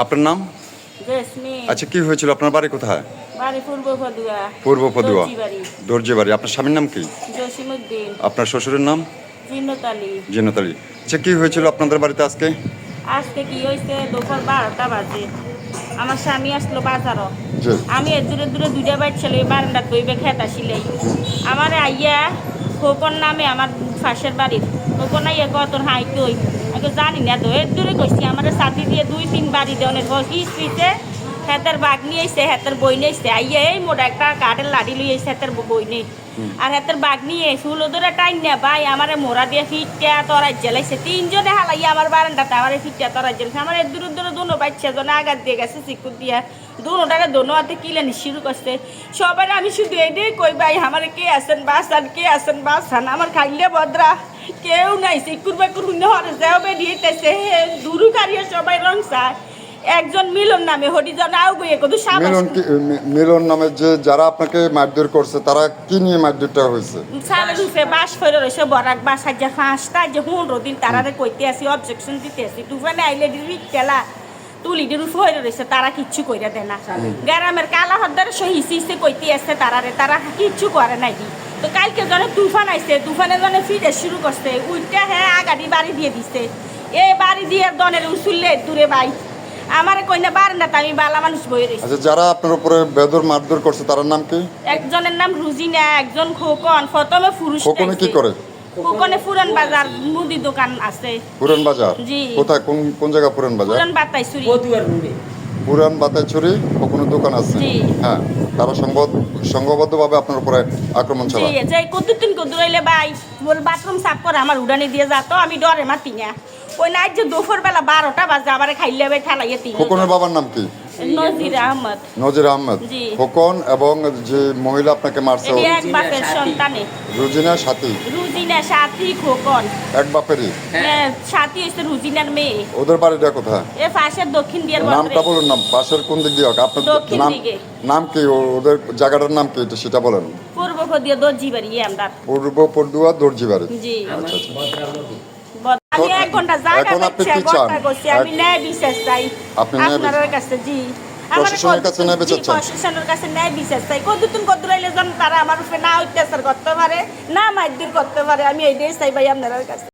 আপনার নাম? জেসমিন। আচ্ছা, কি হয়েছিল? আপনার বাড়ি কোথায়? বাড়ি পূর্ব ফদুয়া। পূর্ব ফদুয়া, দর্জিবাড়ি। দর্জিবাড়ি। আপনার স্বামীর নাম কি? জসিমউদ্দিন। আপনার শ্বশুরের নাম? জিন্নত আলী। জিন্নাত আলী। আচ্ছা, কি হয়েছিল আপনাদের বাড়িতে আজকে? আজকে কি হয়েছে, দুপুর 12টা বাজে আমার স্বামী আসলো বাজারও। জি। আমি এর দূরে দূরে দুইটা বাইট ছিল বারান্দা তৈবে খেত আসিলাই আমার আইয়া খোকন নামে আমার পাশের বাড়ির খোকন আইয়া কত হাই কই আগে জানি না তো এর দূরে কইছি আমার সাথী দিয়ে 2-3 বাড়ি দেওয়ানের কি স্পিতে হেতার বাঘ নিয়ে এসছে, হেতার বই নিয়ে এসছে। আইয়া এই মোটা একটা কাঠের লাঠি লই এসে হেতার বই নেই আর হেতার বাঘ নিয়ে ষোলো ধরে টাইম না ভাই আমার মোড়া দিয়ে ফিটটা তরাই জ্বালাইছে। 3 জনে হালাইয়া আমার বারান্দাতে আমার ফিটটা তরাই জ্বালাইছে। আমার এর দূরে দূরে দোনো বাচ্চা জনে আঘাত দিয়ে গেছে চিকুর দিয়া দোনোটাকে দোনো হাতে কিলানি শুরু করছে। সবাই আমি শুধু এইটাই কই ভাই আমার কে আছেন বাসান, কে আছেন বাসান, আমার খাইলে বদরা কেউ নাই। চিকুর বাকুর হরে যাও বেরিয়েছে দুরু কারিয়ে সবাই রং চায়। একজন মিলন নামে হরিজন আও গিয়ে কত মিলন কি? মিলন নামে যে যারা আপনাকে মারধর করছে তারা কি নিয়ে মারধরটা হয়েছে? সালের রূপে বাস ফেরে রয়েছে বরাক বাস হাজার 5টা যে 15 দিন তারারে কইতে আসি অবজেকশন দিতে আসি টুফানে আইলে ডিরি খেলা তুলিটির রূপ হয়ে রয়েছে তারা কিচ্ছু কইরা দেয় না। গ্রামের কালা হদ্দারে সহিসে কইতে আসছে তারারে তারা কিচ্ছু করে নাই। তো কালকে জনে তুফান আইছে, তুফানে জনে ফিরে শুরু করছে উইটা হ্যাঁ আগাডি বাড়ি দিয়ে দিছে। এই বাড়ি দিয়ে দনের উসুললে দূরে ভাই আমার কইনা বারান্দা আমি বালা মানুষ বই রয়েছে। আচ্ছা, যারা আপনার উপরে বেদর মারধর করছে তার নাম কি? একজনের নাম রুজিনা, একজন খোকন। প্রথমে পুরুষ খোকনে কি করে? খোকনে পুরান বাজার মুদি দোকান আছে। পুরান বাজার? জি। কোথায়, কোন জায়গা পুরান বাজার? পুরান বাতাইছুরি। পুরান বাতাইছড়ি কখনো দোকান আছে? জি। হ্যাঁ, তারা সংঘবদ্ধভাবে আপনার উপরে আক্রমণ জি চালায়। যে কতদিন কদুরাইলে ভাই বল বাথরুম সাফ করে আমার উড়ানি দিয়ে যাত আমি ডরে মাতি না। ওই নাইট যে দুপুর বেলা 12টা বাজে আবার খাইলে ভাই ঠালাইয়ে তিন। খোকনের বাবার নাম কি? নজির আহমদ। নজির আহমদ। জি। খোকন এবং যে মহিলা আপনাকে মারছে এটি এক বাপের সন্তানে। রুজিনা সাথী? রুজিনা সাথী খোকন এক বাপেরই? হ্যাঁ, সাথী হচ্ছে রুজিনার মেয়ে। ওদের বাড়িটা কোথায়? এ পাশের দক্ষিণ দিয়ার নামটা বলুন, নাম পাশের কোন দিক দিয়ে? আপনার দক্ষিণ নাম দিকে। নাম কি? ওদের জায়গাটার নাম কি সেটা বলেন। পূর্ব ফদিয়া দর্জিবাড়ি আমরা। পূর্ব পড়ুয়া দর্জিবাড়ি। জি। আচ্ছা আচ্ছা। আমি 1 ঘন্টা জায়গা এখন আপনি পাচ্ছি, কি চান? ঘন্টা করছি, আমি ন্যায় বিচার চাই আপনি ন্যায় আপনার কাছে। জি প্রশাসনের কাছে ন্যায় বিচার চান? প্রশাসনের কাছে ন্যায় বিচার চাই। কতদিন কদরাইলে যেন তারা আমার উপরে না অত্যাচার করতে পারে, না মারধর করতে পারে, আমি এইটাই চাই ভাই আপনার কাছে।